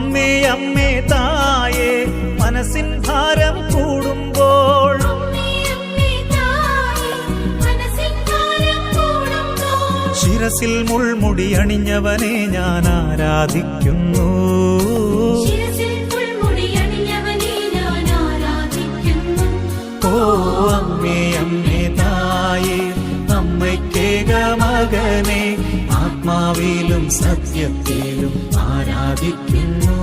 അമ്മേ അമ്മേ തായേ മനസ്സിൻ ഭാരം കൂടുമ്പോൾ ശിരസിൽ മുൾമുടി അണിഞ്ഞവനെ ഞാൻ ആരാധിക്കുന്നു. ഓ അമ്മേ അമ്മേ തായേ അമ്മയ്ക്കേക മകനെ ആത്മാവിലും സത്യത്തിലും ആരാധിക്കുന്നു.